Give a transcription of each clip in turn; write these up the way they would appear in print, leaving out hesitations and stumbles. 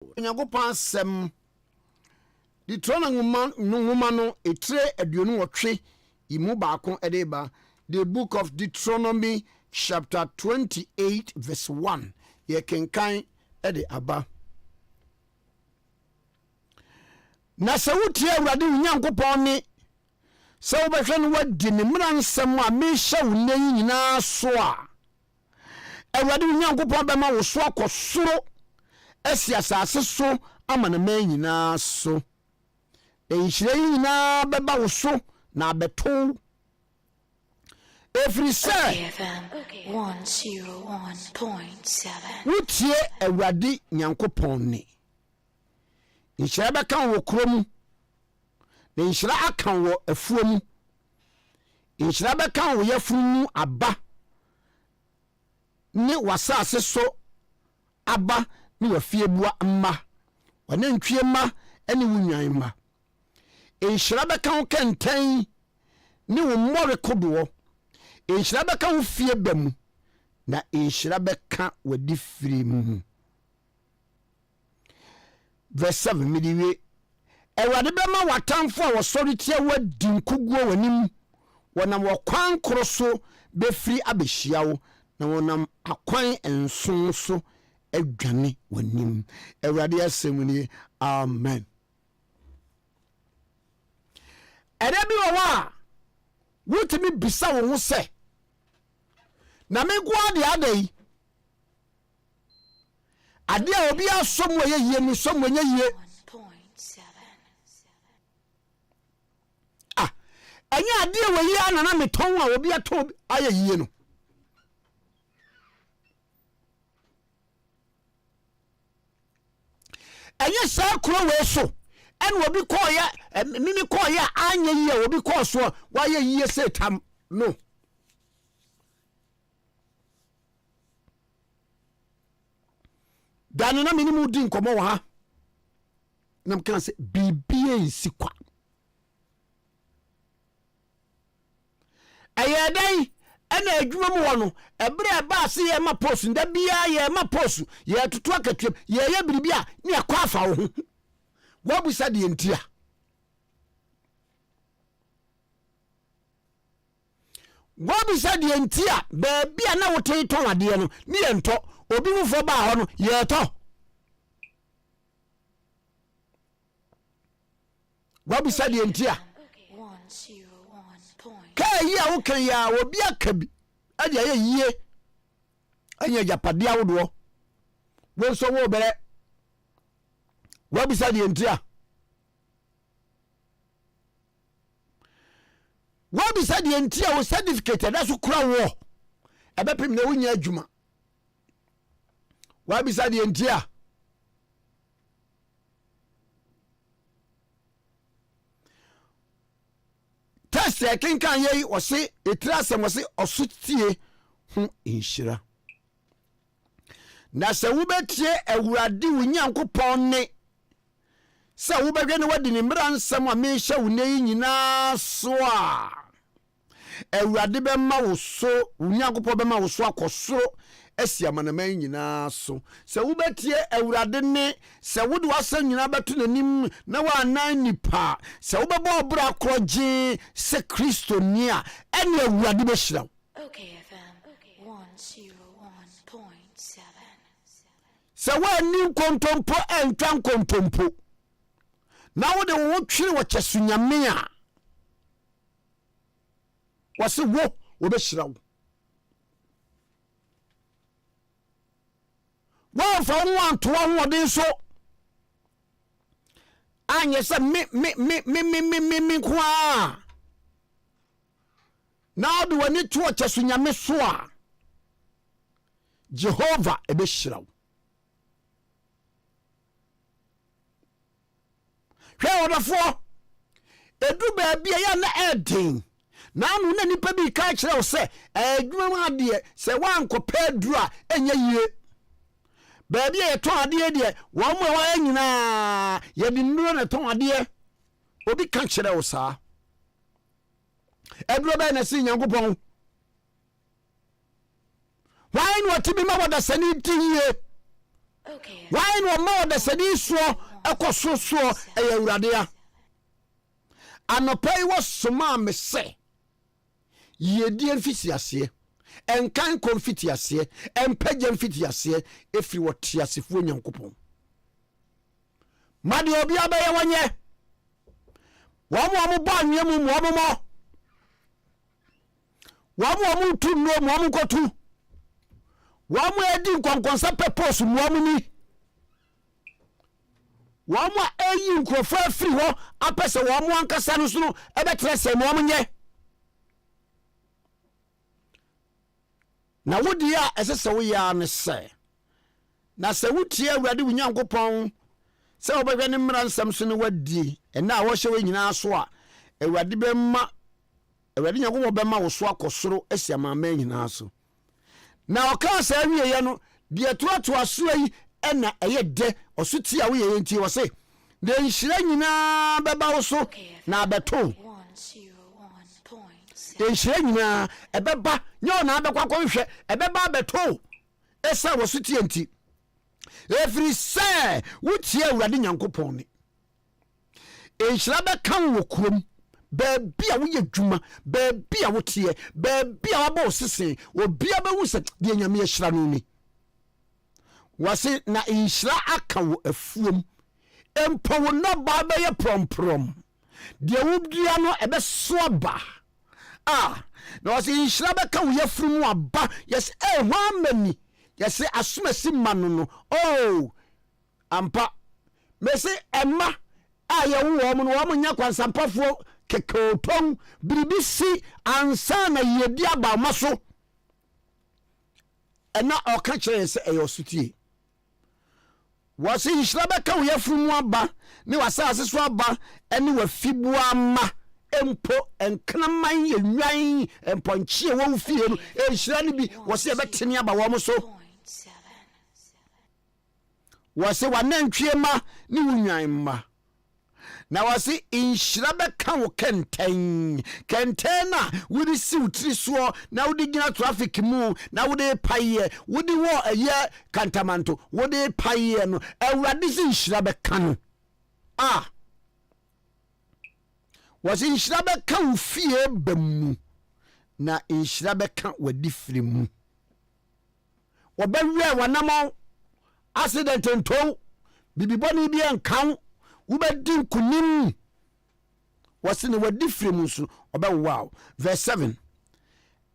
Nyankopɔn asɛm Deuteronomy no etre aduonu wotwe imu baako edeba. The book of Deuteronomy chapter 28 verse 1 ye kenkan ede aba. Na se wotie Awurade Nyankopɔn ne se wobɛhwɛ no wadi ne mmara nsɛm a mehyɛ wo nne nyinaa so a Awurade Nyankopɔn bɛma wo so akɔsoro esi asase so ama na man nyinaa so. Enhyira nyinaa bɛba wo so na abeto every say 101.7 wotie Awurade Nyankopɔn ne enhyira bɛka wo kromu na enhyira aka wo afuo mu enhyira bɛka wo yafunu aba ne wasase so aba ni wafiebua mma wane ntwie mma ene wunwan mma enhyira bɛka wo kɛntɛn ni wo mmɔre kodoɔ enhyira bɛka wo fie bamu na enhyira bɛka wadi firi mu. Verse 7 midiwe Awurade bɛma watamfo a wɔsɔre tia wadi nkuguo wanim wɔnam wɔkwan koro so bɛfiri abɛhyia wo na wɔnam akwan enson so adwane wanim. Awurade asɛm ni amen. Ɛda bi wɔ a wotumi bisa wo ho sɛ na mego ade adai ade a obi asom wo yeye mu som wo yeye anya ade wo yi anana meton a obi ato aye yie no anya sa kuro we so en obi call ya mimi call ya anya yie obi call so wa ye yie setam no dani na minimu di nkomo wa ha nam kan se bibie nsi kwa ayedai ena adwuma mu wono ebre ba se ye ma post nda bia ye ma post ye tutu akatwem ye ye biribia ne akwa afa wo ho wabusa de ntia wabusa de ntia ba bia na wote ton ade no ne ye nto obi mu fo ba ho no ye to wabusa de ntia kai ya wo kan ya obi akabi ade ya yie anya japade awodo wo so wo bere wabusa de ntia wabisa de ntia wo certificate da so kura wo ebepem na wonya adwuma wabisa de ntia test ya kenkan ye wo se etrasem wo se osotie hu enhyira na se wo betie Awurade wo Nyankopɔn ne se wo begwe ne wadi ne mmara nsɛm a mehyɛ wo ne nyinaa so a Awurade bɛma wo so wo Nyankopɔn bɛma wo so akɔsoro esi amanaman nyinaa so se wo betie Awurade ne se wo de wasa nyina beto nanim na wa anan nipa se wo bɛbɔ obra kroje se Kristo ni a ene Awurade bɛhyira wo. Okay FM 101.7 se wa ni kontompo entwa kontompo na wo de wo twire wo kyesunyame a wase wo bɛhyira wo wo fa wo anto wo den so anye se me kwa na do wani to kyesunyame so a Jehovah bɛhyira wo. Hwe odafo edu ba bia ya na edin na anu na nipa bi ka kire wo se adwuma mu ade se wankopɛ aduru a enya yie ba bia ye ton ade de wo mo wa nyina ye di nnuro na ton ade obi ka kire wo saa eduro ba na si Nyankopɔn why no tibi ma wada sani tiye Why no more the sedi so ekoso so Awurade a. Anopai was soma me say. Ye di enfiti ase. Enkan konfiti ase. Empagye enfiti ase. Efri woti asefo Nyankopɔn. Madi obi abaye wanye. Wamu ba nwemu wamu mo. Wamu tu no wamu kotu. Wamu edi nkonkonsa purpose wamu ni. Wamu eyi nkrofo afiri ho apese wamu ankasa no so no ebetrese wamu nye. Na wodi a esese wo ya ne se. Na se wutie Awurade wo Nyankopɔn se obehwe ne mmara nsam so ne wadi ena a wo hye we nyina so a Awurade bemma Awurade Nyankopɔn bemma wo so akosoro asiama ma nyina so. Na oka sa awie ye no de toato aso yi ena eye de osuti a wo ye nti wo se de nhira nyina beba wo so na abeto de nhira nyina ebeba nyo na abekwa konhwe ebeba abeto esa wo suti enti efiri se wutie Awurade Nyankopɔn ni nhira beka wo kurom Baby, a we juma, baby, a what ye, baby, a boss, say, or be a bewusset, the enemy shranuni. Was it na in shra akaw a fum? Empower no barber a prom. The Udiano a best swabba. Ah, no, was in shrabaka we have from wabba, yes, 1 many. Yes, as soon as manuno. Oh, ampa, may say Emma, I a woman yakwan sampafo. Kekotong bribisi ansa na yedi aba maso ena oka kire se eyosutie wasi nhyira ka wo yafrumu aba ne wasase so aba ene wafibu ama empo enkraman yenwan emponchie wo fie no enhyira ne bi wasi ebetene aba wo mo so wasi wanantwie ma ne wunwan ma. Na wasi inhyira beka wo kenten na wudi si utri so na wudi gina traffic mu na wudi paye wudi wo eye kantamanto wudi paye no Awurade si inhyira beka no wasi inhyira beka wo fie bamu na inhyira beka wadi firi mu obawe wanamo accident nto bibiboni bi enkan ubedin kunim wasine wadi fremu so obewaw. Verse 7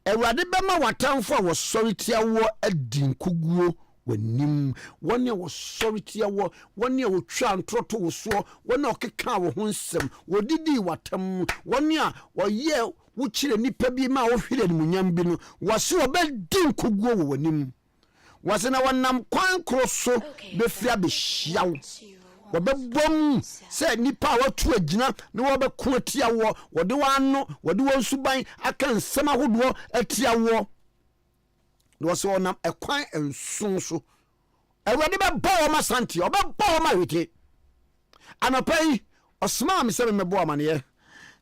Awurade bema watamfo wo soritia wo adin kuguo wanim wone wo soritia wo wone wo twa ntroto wo so wone okeka wo ho nsem wodidi watam wone a woye wo kire nipa bi ma wo hwere ni munyam bi no wase obedin kuguo wo wanim wasina wanam kwan kroso befia be hyiawo wabebom se nipa watu agina ne wabeko atia wo wode wano wode wonsuban aka nsema hodo atia wo ne wose wonam ekwan ensun so Awurade be bawo masanti obabawo ma wete anapai osma me se me bo amane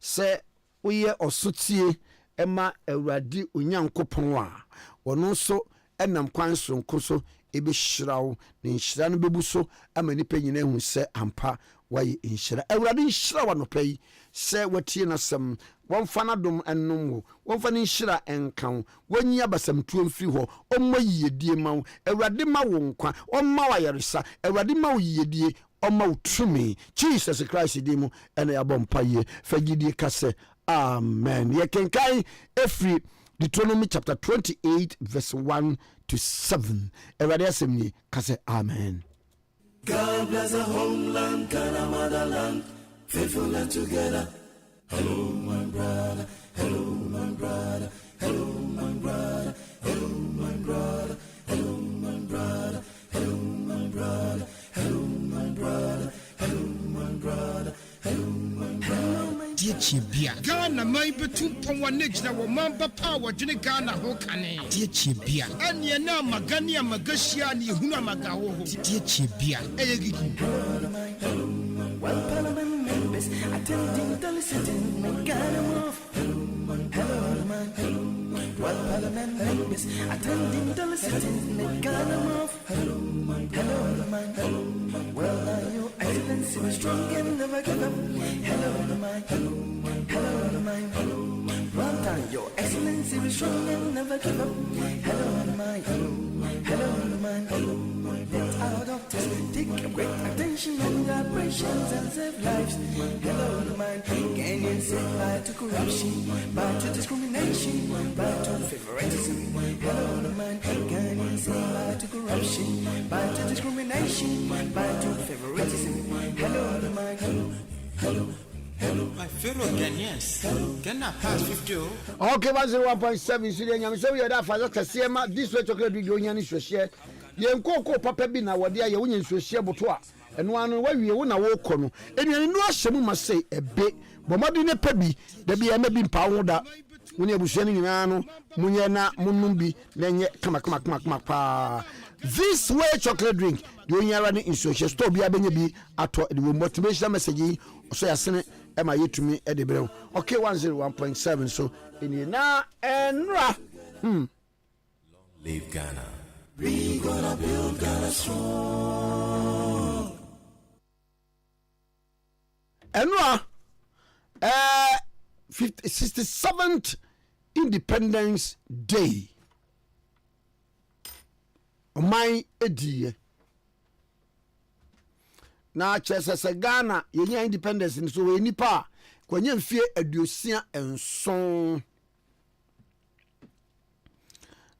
se woye osotie ema Awurade Onyankopon a wono so enam kwan sonko so ebe hyirawo ne nhyira no bebu so ama nipa nyina hu se ampa waye nhyira Awurade nhyira wa no pai se watie na sam wonfa na dom ennom wo wonfa ne nhyira enkan wonyi abasam tuo mfiri ho omma yiyedie ma wo Awurade ma wo nkwa omma wa yaresa Awurade ma wo yiyedie omma wo tumi Jesus Christ di mu ene abompa ye fagidie kase amen ye kenkai efri Deuteronomy chapter 28 verse 1 to 7. Everybody assembly kase amen. God bless the homeland, Ghana motherland, faithful and together. Hello my brother, hello my brother, hello my brother, hello my brother, hello my brother, hello my brother, hello my brother, hello my brother, hello my brother. Bia Ghana mai betu pon wanejna wo mamba power dwene Ghana ho kane Bia anye na magani amagashia ni hunu amagawo ho Bia eyegigi One parliament members attending the listening Ghana move hello my while Parliament members attending the sittings make Ghana move. Hello, my hello, well, now your excellency was strong and never give up. Hello, my well done, your excellency was strong and never give up. Hello, my let our doctors take a great attention on the operations and save lives. Hello, my can you say bye to corruption, bye to discrimination, bye to favoritism? Hello, my can you say bye to corruption, bye to discrimination, bye to favoritism? Hello, my hello. My fellow Ghanaians, Ghana past 50. Okay, 101.7 Syrian. So we are that for the this way chocolate video nyani share. Ye nkoko papa bi na wode aye wonye share boto a eno anu wa wie wo na wo kɔ no enuane no ahyɛ mu ma sei ebe bomade ne pa bi da bi ema bi mpa wo da woni abusua ni nyina no munye na munum bi na nye kama pa. This way chocolate drink the onyara ne instruction store bi abenye bi ato the motivational message so yasene ema yetumi e de brɛ. Okay, 101.7 so eni na enra Leave Ghana. We gonna build Ghana strong. Enra 67th Independence Day. My edie. Na chese Ghana yenya independence ni so we nipa kwanya mfie aduosia enson.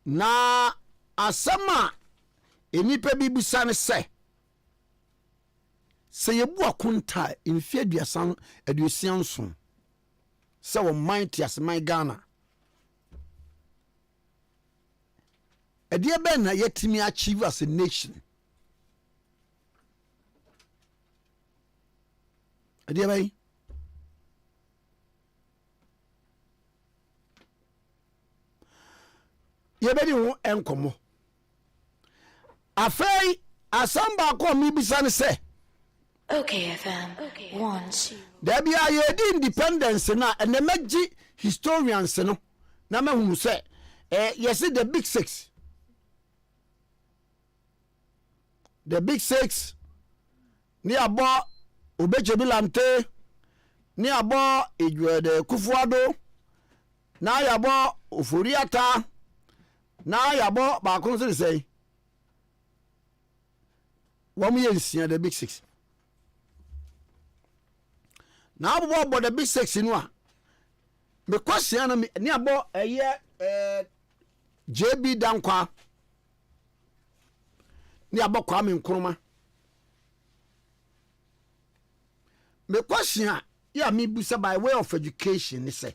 Na asama enipa bi busane se yebu akunta mfie aduosia nson se wo mighty as my Ghana. Edie ben na yetimi achieve as a nation. Edie ben yebedi ho enkomo afei asamba ko mi bisane se Okay FM 1 there be a independence na enemaji historians no na mahunu se yes the big six ni abo obechebilante ni abo ejuede kufuado na yabo oforiata na yabo ba kon se say wam yensia the big six na abo the big six no a me kwase na ni abo JB Dankwa ni abo Kwame Nkrumah me question ya me busa by way of education ni say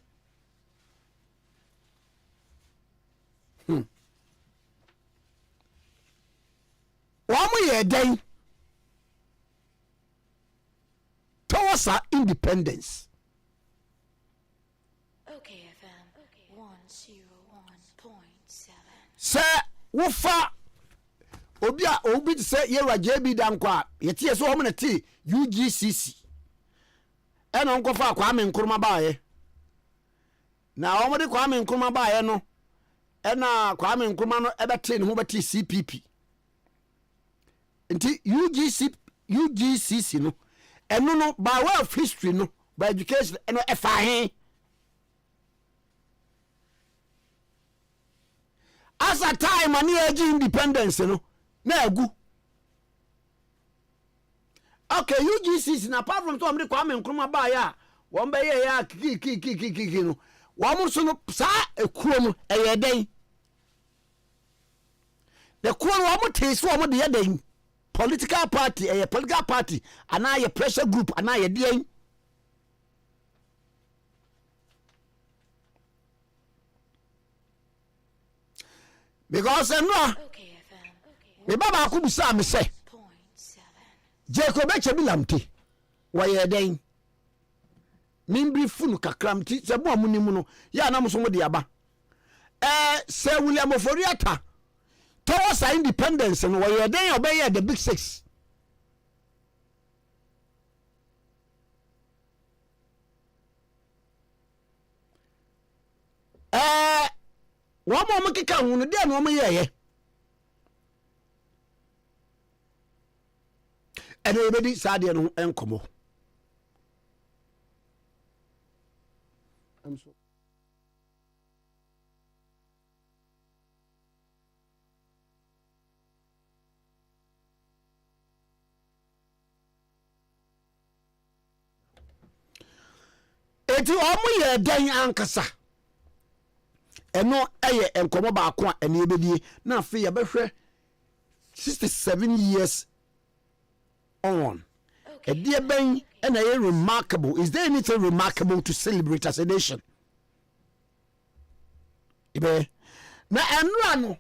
wamu ye den towards our independence. Okay FM 101.7 Say wofa obi say ye wa JB Dankwa yetie so homo na ti UGCC eno nkofa Kwame Nkrumah baaye na homo de Kwame Nkrumah baaye no ena Kwame Nkrumah no ebete ne ho beti CPP nti UGCC no eno no by way of history no by education eno efa he as a time ani age independence no na agu. Okay, UGCC na apart from to amri Kwame Nkrumah ba ya won be ye ya kiki no won so no sa ekuo no eye den the kuo no won taste won de ye den political party political party ana ye pressure group ana ye den because no Okay FM me baba ku bisa me say 101.7 Jacob Echebilamte waye den mimbri funu kakramti se bo amunimu no ya na muso mo de aba se William Oforiata towards our independence no waye den obey the big six One more kika hu no de no mo yeye. Ene ebedi saade no enkomo. I'm so eti omo ye dan ankasa eno eye enkomo ba ko a ene ebedie na afi ya behwe 67 years on. A dear ben and a remarkable. Is there anything remarkable to celebrate as a nation? Ibe na enrano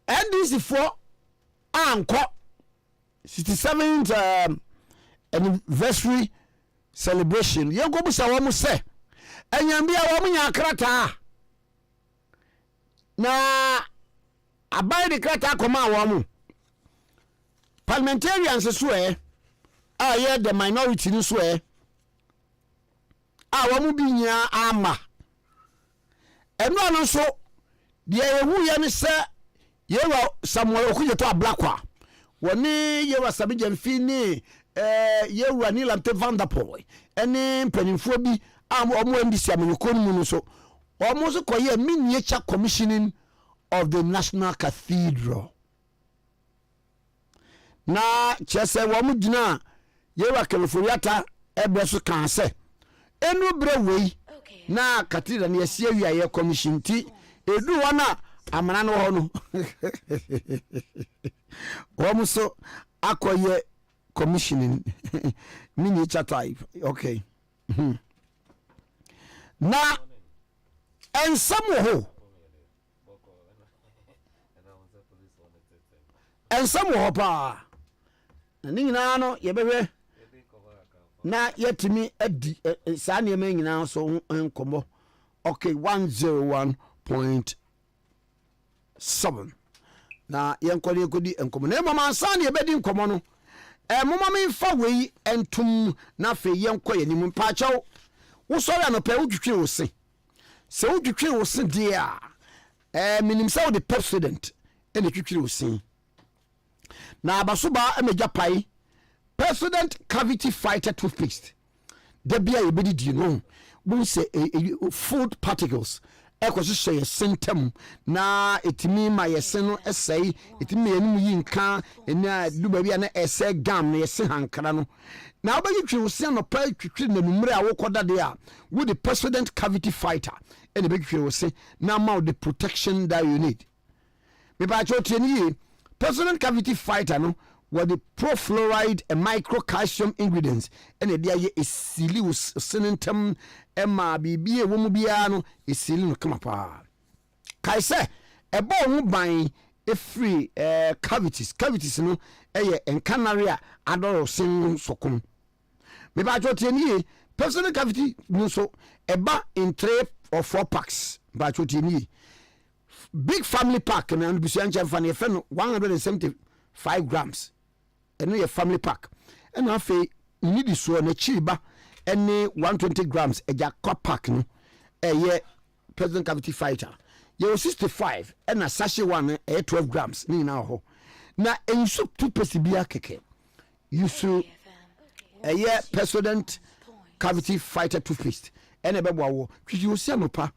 NDC for anko 67th anniversary celebration. Ye go busa wo mo se enyambia wo mo nya krata na abai de krata koma wo mo parliamentarians so yeah the minority ni so wo mo bi nya ama eno ano so de ehu ye ne se ye wa Samuel Okujeto Ablakwa woni ye wa Sabija Mfini ye wa ni Lamte Vanderpool ene mpanimfo bi omo ndisi amenyekon mu no so omo so koye miniature commissioning of the National Cathedral na chese wo mu gina ye wa Keleforiata ebeso kan se enu bre wei na Cathedral na yesie wi aye commission ti edu wana amana no ho no wo mu so akoye commissioning miniature type okay na ensam ho ensam ho pa ni nyina no ye behwe na yetimi adi sa ne me nyina so enkomo okay 101.7 na yenkole kodi enkomo na mama sa ne bedi enkomo no mama me fa wei entum na fe yenkoye ni mu pa chawo wo so ya no pe wudwetwe wo se wudwetwe wo se dia minim sa wo the president ene twetwe wo se na abasoba emeja pai president cavity fighter toothpaste the bia yebedi di no we say food particles ekwoso share symptom na etimi ma yesen no esai etimi enum yi nka ena duba bia na ese gam na yesen hankara no na obayi twi se no pa twitwi na numre a wokoda de a with the president cavity fighter ene be twi se na ma the protection that you need me ba chotie ni president cavity fighter no with the profluoride and microcalcium ingredients and the idea is silly was syntem emma bibie wo mu bia no esili no kama pa kai se ebo hu ban free cavities no eye enkanaria adoro sin sokum me ba chotie ni personal cavity no so eba in 3 or 4 packs ba chotie ni big family pack na busuanche fane fe no 175 grams eno ye family pack eno afi need so na chiba ene 120 grams eja pack no eye president cavity fighter ye 65 ena sachet one 12 grams ni na ho na ensu toothpaste bia keke yusu eye president cavity fighter toothpaste ene bebo wo twiji osi anopa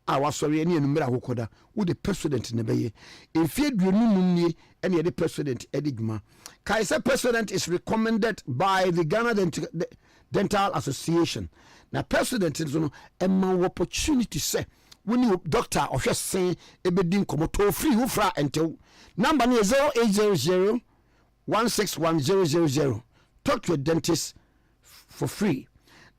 awasori ene enumera hokoda wo the president ne beye enfie duonum nie ene the president edigma Kaisa president is recommended by the Ghana Dental Association. Now president is no emma opportunity say when you doctor of just saying ebedin komoto free ufra until number is 0800 161000. Talk to a dentist for free.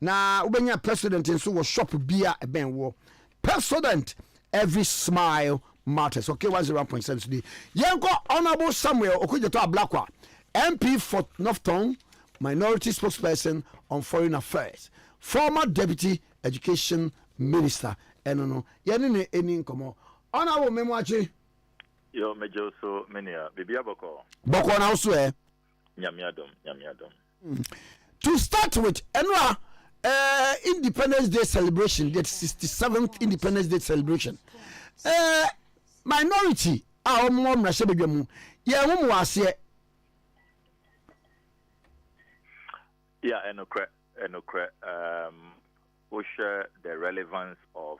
Now ubenya president in so shop beer a ben war. President every smile matters. Okay, 101.7 today. Yanko Honorable Samuel Okujeto Ablakwa, MP for Northtown, Minority Spokesperson on Foreign Affairs, former Deputy Education Minister. No, yani eni nkomo. Honorable Memwachi. Yo mejo so mania bibia boko. Boko na also Nyamiadom. To start with, Enwa Independence Day celebration, that 67th Independence Day celebration. minority a omo mrahye bedwam ye wo mo ase Yeah, and we share the relevance of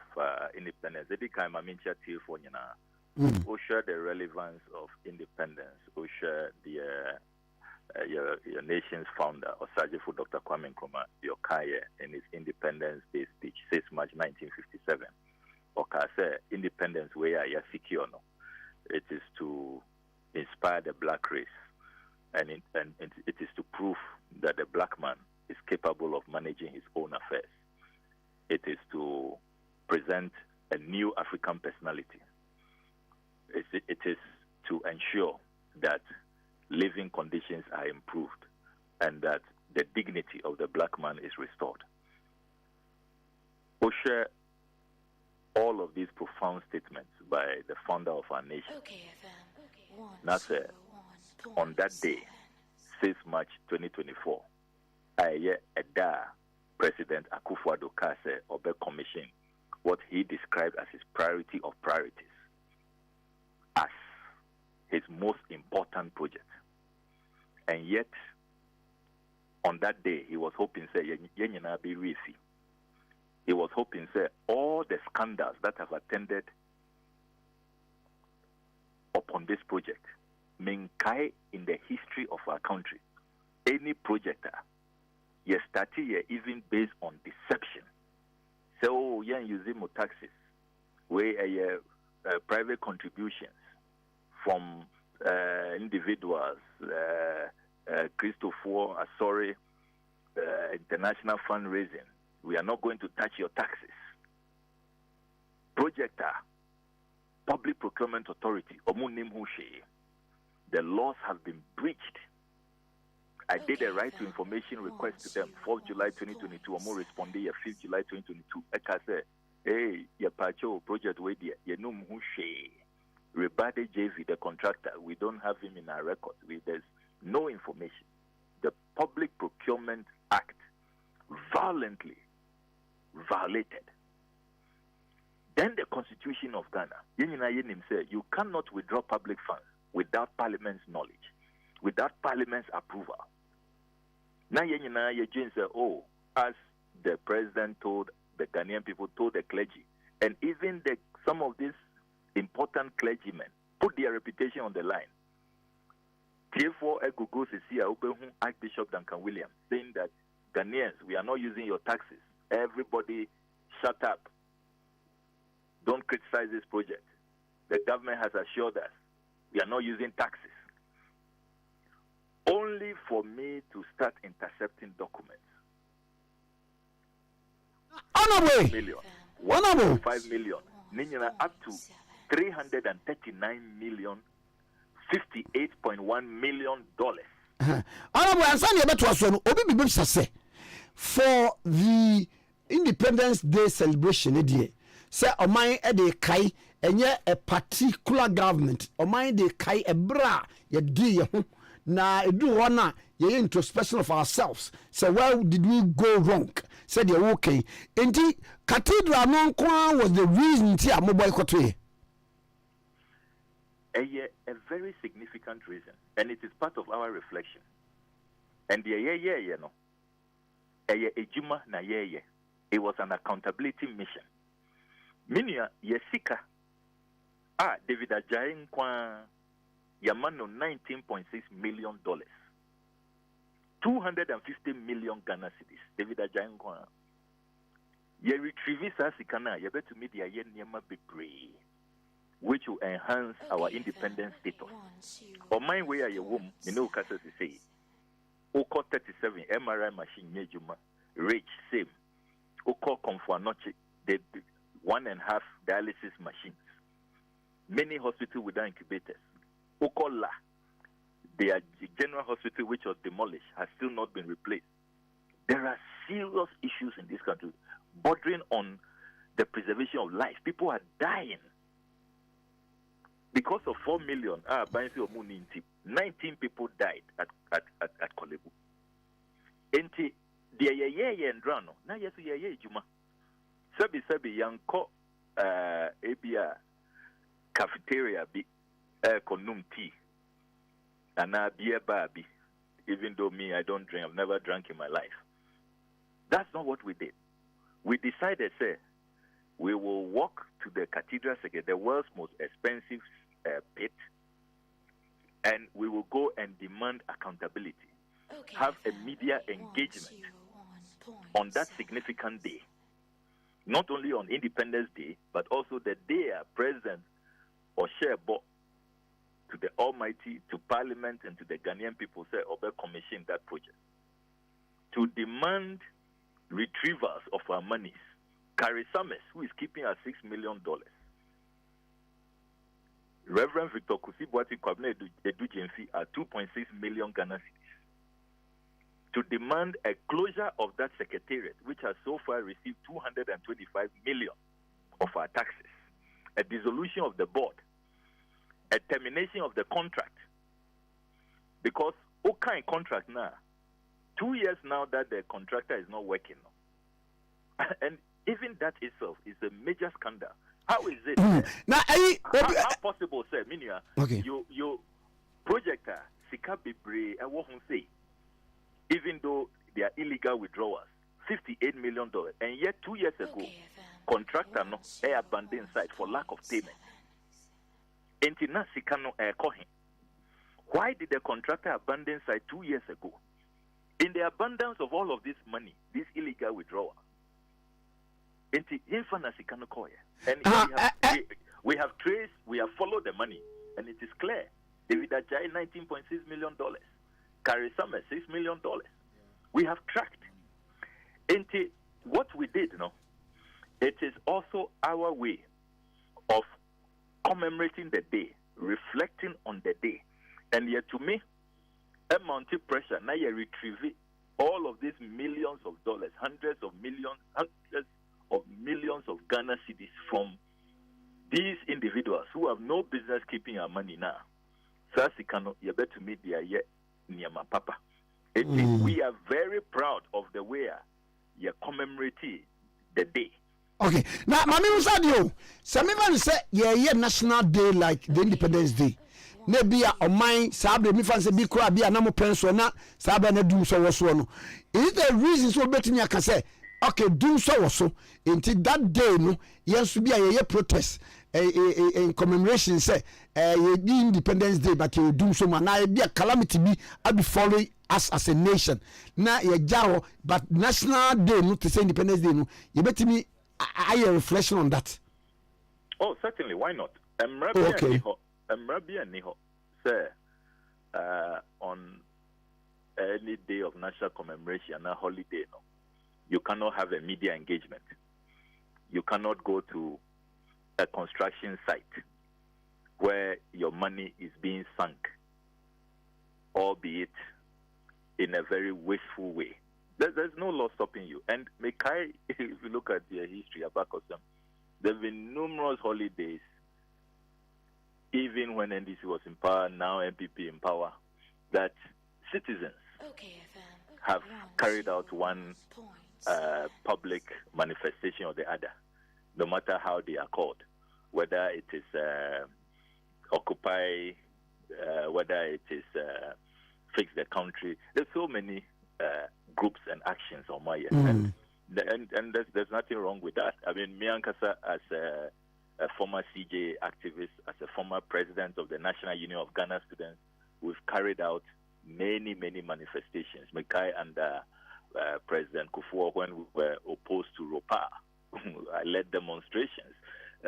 independence. Every time I'm in chat for you now, we share the relevance of independence. We share the your nation's founder, Osajifo Dr. Kwame Nkrumah Tikese, in his Independence Day speech, 6 March 1957. Okay, say independence where you are secure. No, it is to inspire the black race, and it is to prove that the black man is capable of managing his own affairs. It is to present a new African personality. It is to ensure that living conditions are improved and that the dignity of the black man is restored. We share all of these profound statements by the founder of our nation. Nasser, on that day, 6 March 2024, President Akufo-Addo Kase Obe commissioned what he described as his priority of priorities as his most important project. And yet, on that day, he was hoping, say, he was hoping, say, all the scandals that have attended upon this project, Menkai in the history of our country, any projector, you started here even based on deception. So, you're using more taxes, where private contributions from individuals, Christopher, sorry, international fundraising. We are not going to touch your taxes. Projector, Public Procurement Authority, the laws have been breached. I did a right to information request to them 4th July 2022. I'm responding 5th July 2022. I said, hey, your pacho project way there, you know Rebade JV, the contractor, we don't have him in our record. There's no information. The Public Procurement Act violently violated. Then the Constitution of Ghana, you cannot withdraw public funds without Parliament's knowledge, without Parliament's approval. Now, as the president told the Ghanaian people, told the clergy, and even some of these important clergymen put their reputation on the line. Therefore, Egugo Sisia Archbishop Duncan Williams saying that Ghanaians, we are not using your taxes. Everybody, shut up. Don't criticize this project. The government has assured us we are not using taxes. Only for me to start intercepting documents. Honorable! 1.5 million. Up to 339 million, $58.1 million. Honorable, and Sunday beto aso no obi bibim sase for the Independence Day celebration e say oman e dey kai enye a particular government oman dey kai ebra ye di ye ho na edu ho na ye introspection of ourselves. Say where did we go wrong? Said they okay. Enti Cathedral no kwa was the reason ti amoboy koto a very significant reason, and it is part of our reflection. And it was an accountability mission. Minia yesika David Ajayi kwa yamano $19.6 million, 250 million Ghana cedis. David Ajayi kwa ye retrieve sasikana ye betu media ye niema bebre, which will enhance our independent status. Or mine where you womb, you know, Casas say, Oko 37 MRI machine, Nejuma, Rich, same. Oko Confuanoche, the 1.5 dialysis machines. Many hospitals without incubators. Oko La, the general hospital which was demolished, has still not been replaced. There are serious issues in this country bordering on the preservation of life. People are dying. Because of 4 million, 19 people died at Kolebu. Enti, the and Drano, now yes, Juma. Sabi Yanko Abia, cafeteria bi konum tea and a beer bar bi, even though me I don't drink, I've never drank in my life. That's not what we did. We decided, say, we will walk to the Cathedral, the world's most expensive pit, and we will go and demand accountability. Have a media engagement on that significant day. Not only on Independence Day, but also the day our President Oshebo to the Almighty, to Parliament, and to the Ghanaian people say, Obe commission that project. To demand retrievals of our monies. Carrie Summers, who is keeping our $6 million. Reverend Victor Kusibwati Kwame Nkrumah are 2.6 million Ghana cedis. To demand a closure of that secretariat, which has so far received 225 million of our taxes, a dissolution of the board, a termination of the contract. Because what kind of contract now? 2 years now that the contractor is not working. And even that itself is a major scandal. How is it? Now, how possible, sir? Minia, okay. You projector, Sika Bibre, I won't say, even though they are illegal withdrawals, $58 million, and yet 2 years ago, contractor no air abandoned site for lack of payment. Entina Sika no air cohin. Why did the contractor abandon site 2 years ago? In the abundance of all of this money, this illegal withdrawal. And we have traced, we have followed the money, and it is clear. David Ajay, $19.6 million. Carrie Summers, $6 million. We have tracked. And what we did, it is also our way of commemorating the day, reflecting on the day. And yet, to me, a mounting pressure, now you retrieve all of these millions of dollars, hundreds of millions of Ghana cedis from these individuals who have no business keeping our money now. Sasikano, you better meet the Niyama Papa. We are very proud of the way you commemorate the day. Okay. Now, Mami Musadio, some even say, yeah, National Day like the Independence Day. Maybe a mine, Sabre, me fancy be crab, be a namo pencil, not Sabre, and do so was one. Is the reason so better I can say? Okay, do so also until that day, no, yes, to be a protest, a commemoration, say, Independence Day, but you do so, man. I be a calamity, be I'll be following us as a nation. Now, a jaro, but National Day, no, to say Independence Day, no, you better me, I a reflection on that. Oh, certainly, why not? Okay. Rabbi and Niho, sir, on any day of national commemoration, a holiday, no. You cannot have a media engagement. You cannot go to a construction site where your money is being sunk, albeit in a very wasteful way. There's no law stopping you. And Mekai, if you look at their history, there have been numerous holidays, even when NDC was in power, now MPP in power, that citizens have carried out one public manifestation or the other, no matter how they are called, whether it is Occupy, whether it is Fix the Country. There's so many groups and actions on my end. And there's nothing wrong with that. I mean, Miankasa, as a former CJ activist, as a former president of the National Union of Ghana Students, we've carried out many manifestations. Mekai and President Kufuor, when we were opposed to ROPA, I led demonstrations,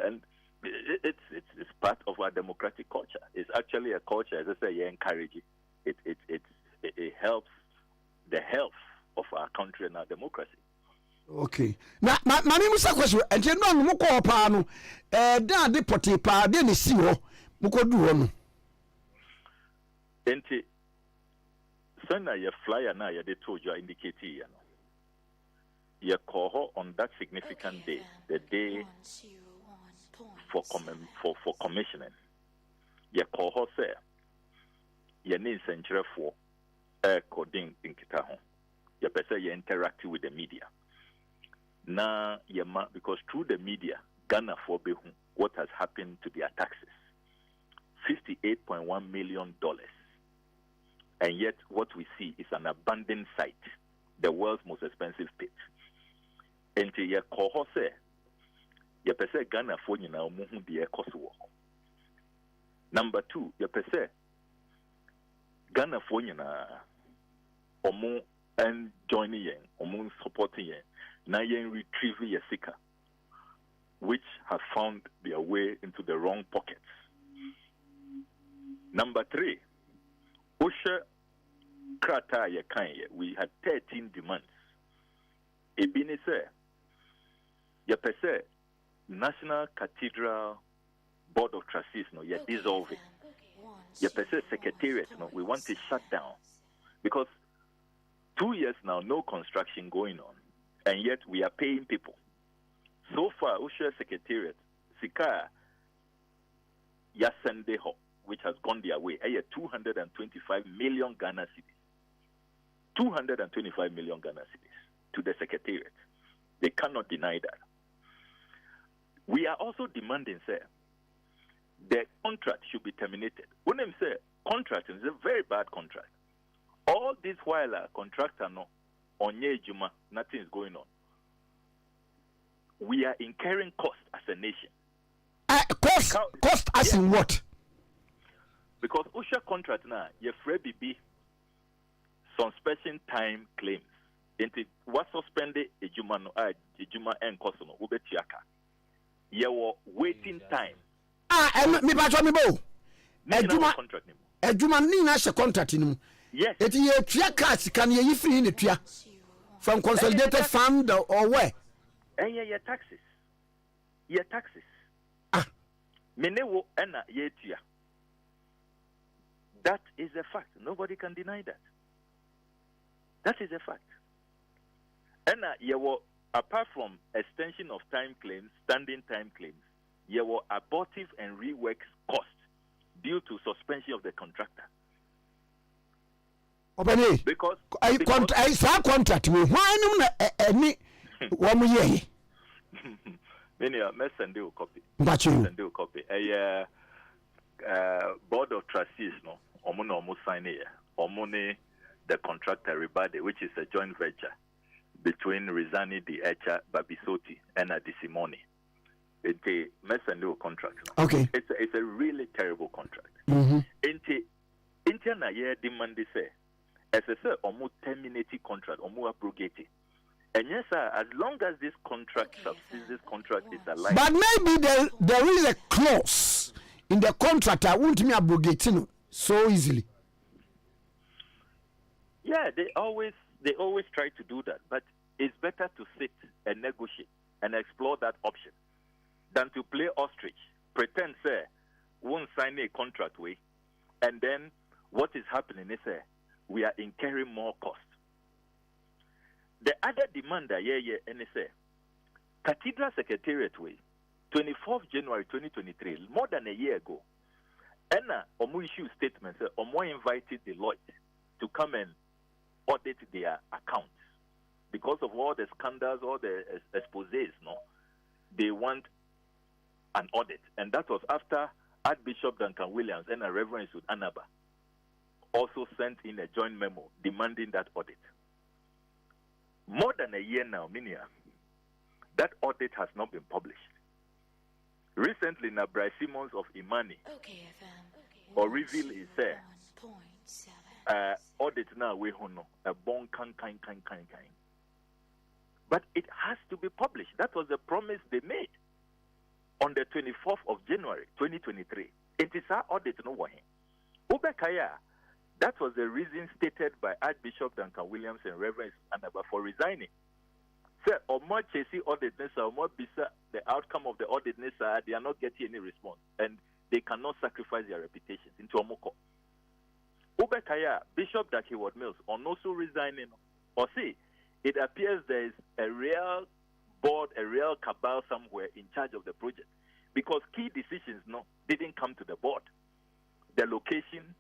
and it's part of our democratic culture. It's actually a culture, as I say, you encourage it. It helps the health of our country and our democracy. Okay. Now, my name is a question, and you know, Moko Pano, down the potty pa, then you see, Moko do one. Enti, send a flyer now, they told you, indicate here. You call on that significant day, the day for commissioning. You call her, sir. You need century for coding in Kitaho. You better you interact with the media. Now, because through the media, Ghana for what has happened to their taxes. $58.1 million. And yet, what we see is an abandoned site, the world's most expensive pit. And to your cohort, your person Ghana for you now, muhu the cost work. Number two, your person Ghana for you now, omu and joining yen, omu supporting yen, na yen retrieve your seeker, which have found their way into the wrong pockets. Number three, Osha Krata Yakanye, we had 13 demands. Ebini say, Yapese National Cathedral Board of Trustees, no, you're dissolving. Yapese Secretariat, no, we want to shut down. Because 2 years now, no construction going on, and yet we are paying people. So far, Osha Secretariat, Sika Yasendeho, which has gone their way, 225 million Ghana cedis. 225 million Ghana cedis to the Secretariat. They cannot deny that. We are also demanding, sir, the contract should be terminated. When I say contract is a very bad contract. All this while a contractor no on Juma, nothing is going on. We are incurring cost as a nation. Cost as in what? Because OSHA contract now, your free BB suspension time claims. Into what suspended a Juma and Kosono, Ubetiaka. Your waiting time. Me ba me bo. Ejuma ni na she contract ni. Yes. It ye tua cash can ye free in the tua from consolidated fund or where? Your taxes. Your taxes. Menewo ena ye tua. That is a fact. Nobody can deny that. That is a fact. And apart from extension of time claims, standing time claims, there were abortive and rework costs due to suspension of the contractor. Because I contract me. Why no any 1 year? Many are send you a copy. But you send you a copy. Board of trustees no almost sign here. Omone the contractor everybody, which is a joint venture between Rizani the Echa Babisoti and Adisimoni. It's a mercenary contract. Okay. It's a really terrible contract. Intia na ye demand say as I say almost terminating contract, almost abrogated. And yes, sir, as long as this contract subsists, this contract is alive. But maybe there is a clause in the contract I won't me abrogating so easily. Yeah, they always try to do that, but it's better to sit and negotiate and explore that option than to play ostrich, pretend say won't sign a contract way, and then what is happening is we are incurring more cost. The other demand and say Cathedral Secretariat way, 24th January 2023, more than a year ago, and Omo issue statement say Omo invited Deloitte to come and audit their accounts because of all the scandals, all the exposés. No, they want an audit, and that was after Archbishop Duncan Williams and a Reverend Sud Anaba also sent in a joint memo demanding that audit. More than a year now, Minia, that audit has not been published. Recently, Bryce Simmons of Imani or reveal is there. Audit now we know a bon kind. But it has to be published. That was the promise they made on the 24th of January 2023. It is our audit no one. Ubekaya, that was the reason stated by Archbishop Duncan Williams and Reverend Anaba for resigning. Say, or more chasing audit or more bisa the outcome of the audit they are not getting any response, and they cannot sacrifice their reputations into Omoko. Ubekaya, Bishop Dakiwad Mills, on also resigning, or see, it appears there is a real board, a real cabal somewhere in charge of the project, because key decisions didn't come to the board. The location,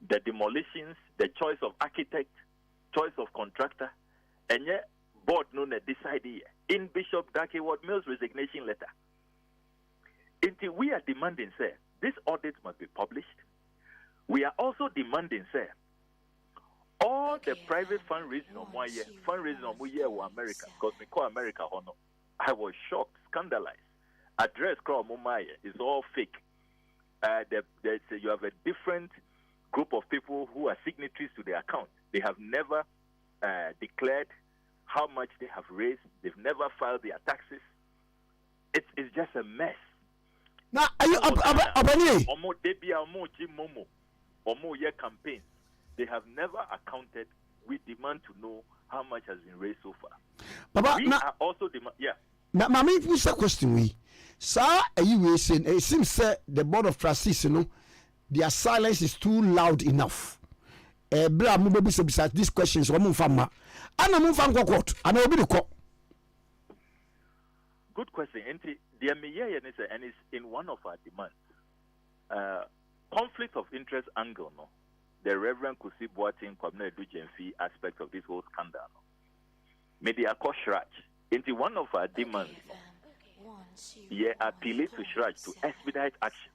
the demolitions, the choice of architect, choice of contractor, and yet board decided in Bishop Dakiwad Mills' resignation letter. Until we are demanding, sir, this audit must be published. We are also demanding, sir, all the private fundraising on one year, America, because we call America honor. I was shocked, scandalized. Address Crow Mumaya is all fake. You have a different group of people who are signatories to the account. They have never declared how much they have raised. They've never filed their taxes. It's just a mess. Now, are you up? Campaigns. They have never accounted. We demand to know how much has been raised so far. Baba, we are also demand. Yeah. Now, Mami, who's a question? We, sir, are you saying it seems the board of trustees, their silence is too loud enough. Bra mu bebu se bisa these questions wo mu fama. Ana mu fa court. Ana obi de ko. Good question. And it's in one of our demands. Conflict of interest angle, no. The Reverend Kusi Boateng Kwame Nkrumah aspect of this whole scandal. No. Media call Shraj. Into one of our demands, appeal to Shraj to expedite action.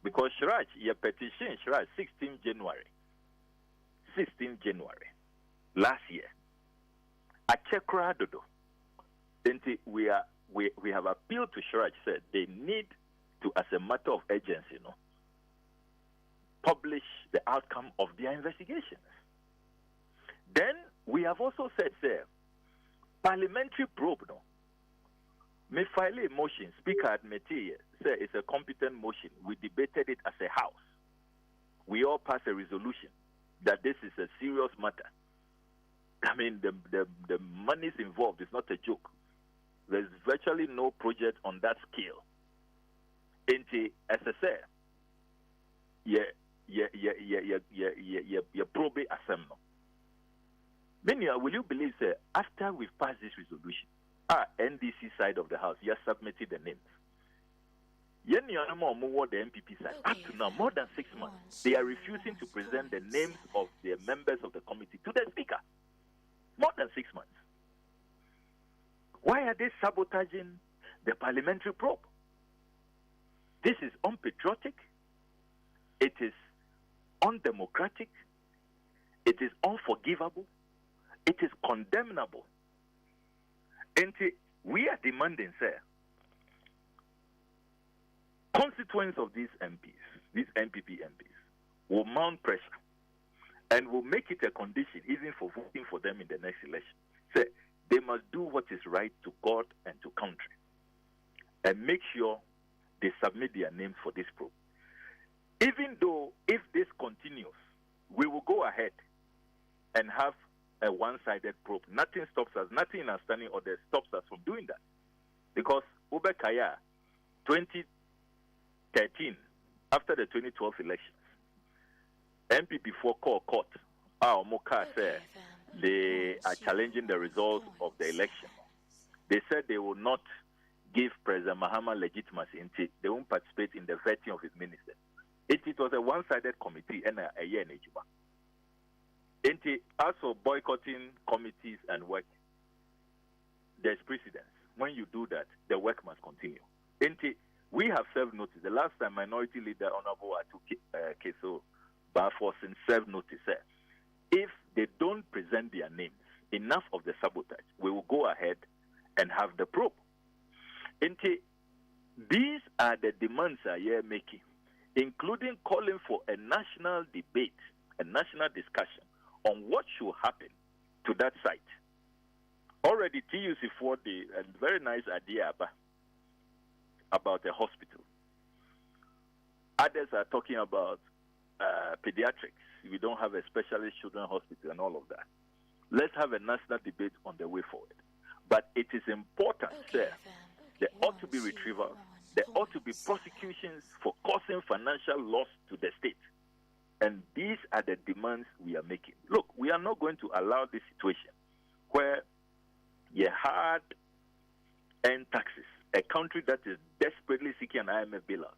Because Shraj, petition Shraj 16 January last year. Achekra Dodo. We have appealed to Shraj, said they need to, as a matter of urgency, publish the outcome of their investigations. Then we have also said, sir, parliamentary probe, may file a motion. Speaker admitted, sir, it's a competent motion. We debated it as a house. We all passed a resolution that this is a serious matter. I mean, the monies involved is not a joke. There's virtually no project on that scale. As I said, probe assembly. Many will you believe, sir, after we've passed this resolution, our NDC side of the house, you have submitted the names. The MPP side, up to now, more than 6 months, they are refusing to present the names of the members of the committee to the speaker. More than 6 months. Why are they sabotaging the parliamentary probe? This is unpatriotic. It is undemocratic. It is unforgivable. It is condemnable. And we are demanding, sir, constituents of these MPs, these MPP MPs, will mount pressure and will make it a condition even for voting for them in the next election. Sir, they must do what is right to God and to country and make sure they submit their names for this probe. Even though if this continues, we will go ahead and have a one-sided probe. Nothing stops us, nothing in our standing order stops us from doing that. Because Ubekaya, 2013, after the 2012 elections, MPP for court, Moka said they are challenging the results of the election. They said they will not give President Mahama legitimacy until they won't participate in the vetting of his ministers. It was a one-sided committee and a year in Ejuba. Also boycotting committees and work, there's precedence. When you do that, the work must continue. We have served notice. The last time Minority Leader Honorable Keso Barfosin served notice. If they don't present their names, enough of the sabotage, we will go ahead and have the probe. These are the demands I are making, including calling for a national debate, a national discussion on what should happen to that site. Already TUC4, a very nice idea about a hospital. Others are talking about pediatrics. We don't have a specialist children's hospital and all of that. Let's have a national debate on the way forward. But it is important, sir, there ought to be retrieval. There ought to be prosecutions for causing financial loss to the state. And these are the demands we are making. Look, we are not going to allow this situation where you hard earned taxes, a country that is desperately seeking an IMF bailout,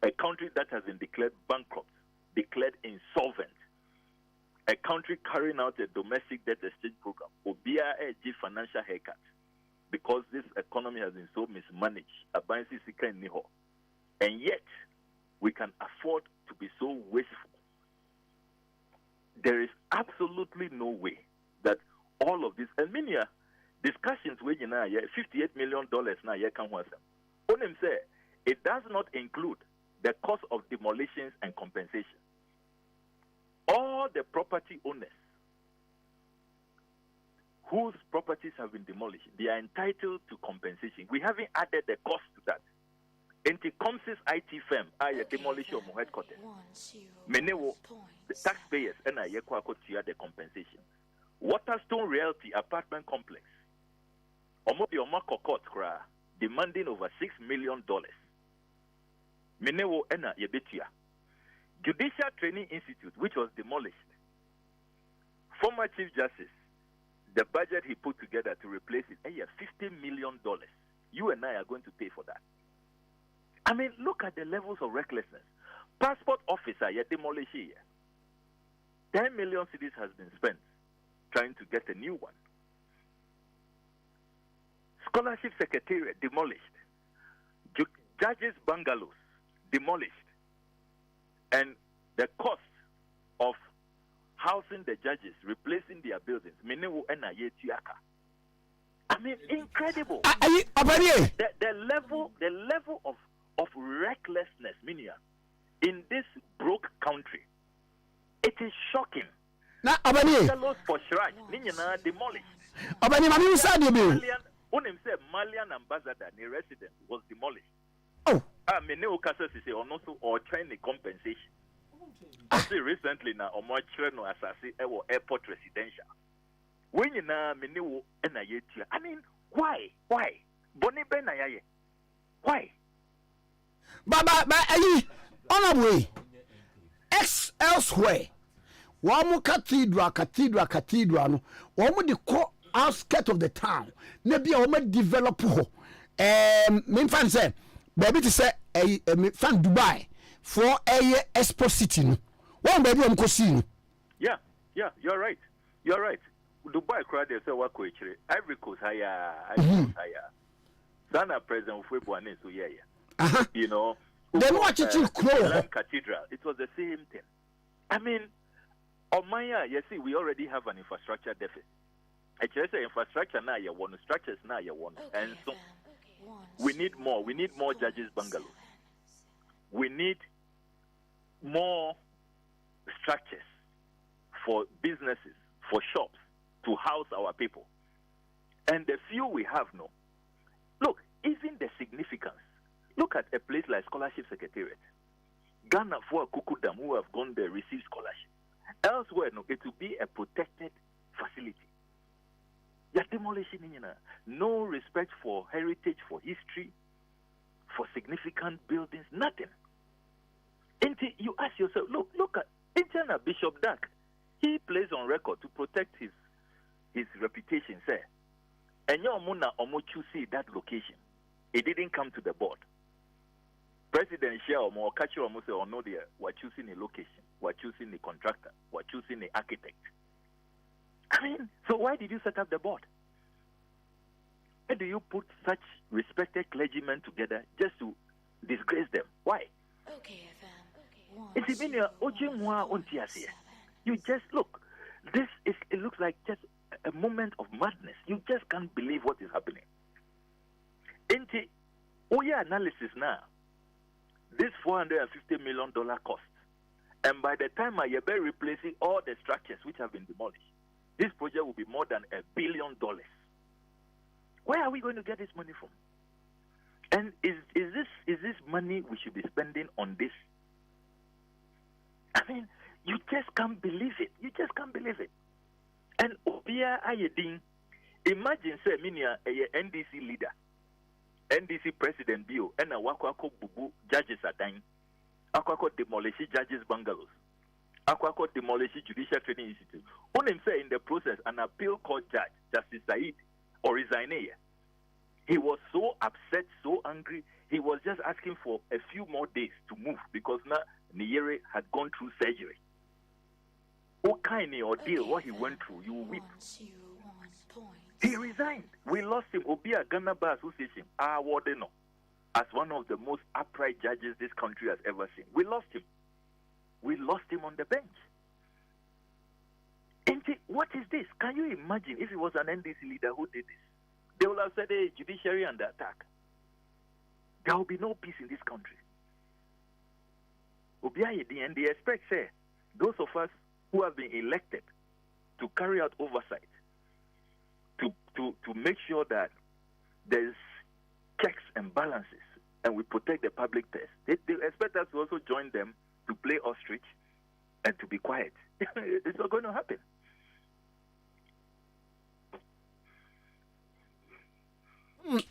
a country that has been declared bankrupt, declared insolvent, a country carrying out a domestic debt exchange program, OBIA financial haircut, because this economy has been so mismanaged, and yet we can afford to be so wasteful. There is absolutely no way that all of this, and many discussions with you now, $58 million now, you can once. On him say, it does not include the cost of demolitions and compensation. All the property owners whose properties have been demolished, they are entitled to compensation. We haven't added the cost to that. Anti-Comsys IT firm, I demolish your headquarters. Many the taxpayers and I the compensation. Waterstone Realty apartment complex. Demanding over $6 million. Menewo ena yebetia. Judicial Training Institute, which was demolished. Former Chief Justice, the budget he put together to replace it, $50 million. You and I are going to pay for that. I mean, look at the levels of recklessness. Passport officer, you demolish here. 10 million cedis has been spent trying to get a new one. Scholarship Secretariat demolished. Judges' bungalows demolished. And the cost of housing the judges, replacing their buildings, I mean, incredible. The level of recklessness, Minia, in this broke country, it is shocking. Bungalows for shrine, demolished. Malian ambassador, the resident, was demolished. Oh. I mean, no cases is also or trying the compensation. I see recently now, or more children or assassin or airport residential. When you know, I mean, why? Bonnie Benaye. Why? But on a way, elsewhere, one more cathedral, no, one more the outskirts of the town, maybe a woman develop. Main fan say, baby, to say a fan Dubai for a Expo City. One baby, I'm going. Yeah, you're right. Dubai crowd, they say, what coach? Ivory Coast higher. Sana president of February, so yeah. You know, then watch it in Cathedral. It was the same thing. I mean, Omaya, you see, we already have an infrastructure deficit. Actually, say infrastructure now you want, structures now you want, and so we need more. We need more judges' bungalows. We need more structures for businesses, for shops to house our people. And the few we have now, look, even the significance. Look at a place like Scholarship Secretariat. Ghana for Kukudam who have gone there receive scholarship. Elsewhere, no, it will be a protected facility. You're demolishing, no respect for heritage, for history, for significant buildings, nothing. Until you ask yourself, look at Internal Bishop Dak. He plays on record to protect his reputation, sir. And your muna omochu see that location. It didn't come to the board. President Shea or Kachi or Mose or no there were choosing a location, were choosing the contractor, were choosing the architect. I mean, so why did you set up the board? Why do you put such respected clergymen together just to disgrace them? Why? Okay, FM. It's been you just look. It looks like just a moment of madness. You just can't believe what is happening. Into your analysis now, this $450 million cost, and by the time I be replacing all the structures which have been demolished, this project will be more than $1 billion. Where are we going to get this money from? And is this money we should be spending on this? I mean, you just can't believe it. You just can't believe it. And Obia Ayedin, imagine say minia a NDC leader, NDC president Bio, and a Wakwako Bubu judges are dying. Akwako demolish judges bungalows. Akwako demolish Judicial Training Institute. Only say in the process an appeal court judge, Justice Said, or resign. He was so upset, so angry. He was just asking for a few more days to move because now Nyere had gone through surgery. What kind of ordeal, what he went through, you will weep. He resigned. We lost him. Obia Ghana Bar Association, as one of the most upright judges this country has ever seen. We lost him. We lost him on the bench. And what is this? Can you imagine if it was an NDC leader who did this? They will have said, hey, judiciary under attack. There will be no peace in this country. And they expect, say, those of us who have been elected to carry out oversight, to make sure that there's checks and balances, and we protect the public purse. They expect us to also join them to play ostrich and to be quiet. It's not going to happen.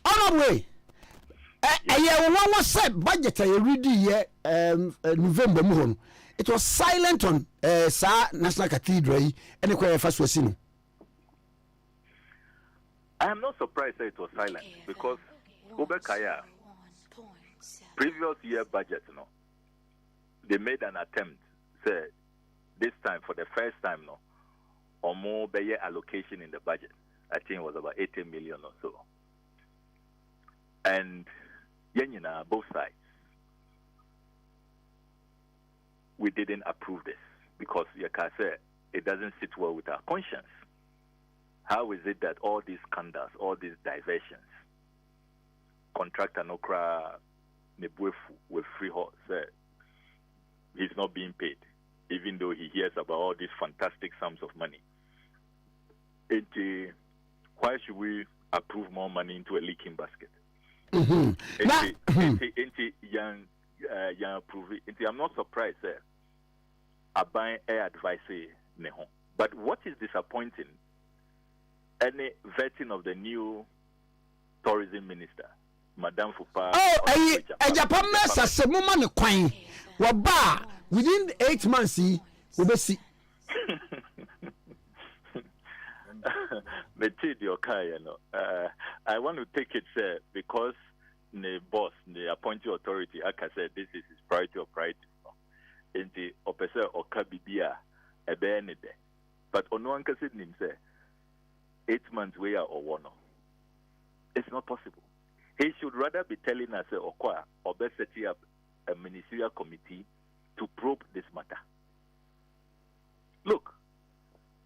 Honorable, one was said budget I read November. It was silent on National Cathedral and the first was seen. I am not surprised that it was silent because Obekaya previous year budget, they made an attempt, say, this time for the first time, or more by year allocation in the budget. I think it was about 80 million or so. And both sides, we didn't approve this because, like I said, it doesn't sit well with our conscience. How is it that all these scandals, all these diversions, contractor Nokra Nebuefu with Freehold said he's not being paid, even though he hears about all these fantastic sums of money. Why should we approve more money into a leaking basket? I'm not surprised that Aban advice neho. But what is disappointing, any vetting of the new tourism minister, Madame Fupa. Oh, Japan Massa, Semuma Quine, Waba, within 8 months, we will see. I want to take it, sir, because the boss, the appointing authority, like I said, this is his priority of priority. In the opposite or Kabibia, a benede. But on one case, 8 months way or one. It's not possible. He should rather be telling us or best set up a ministerial committee to probe this matter. Look,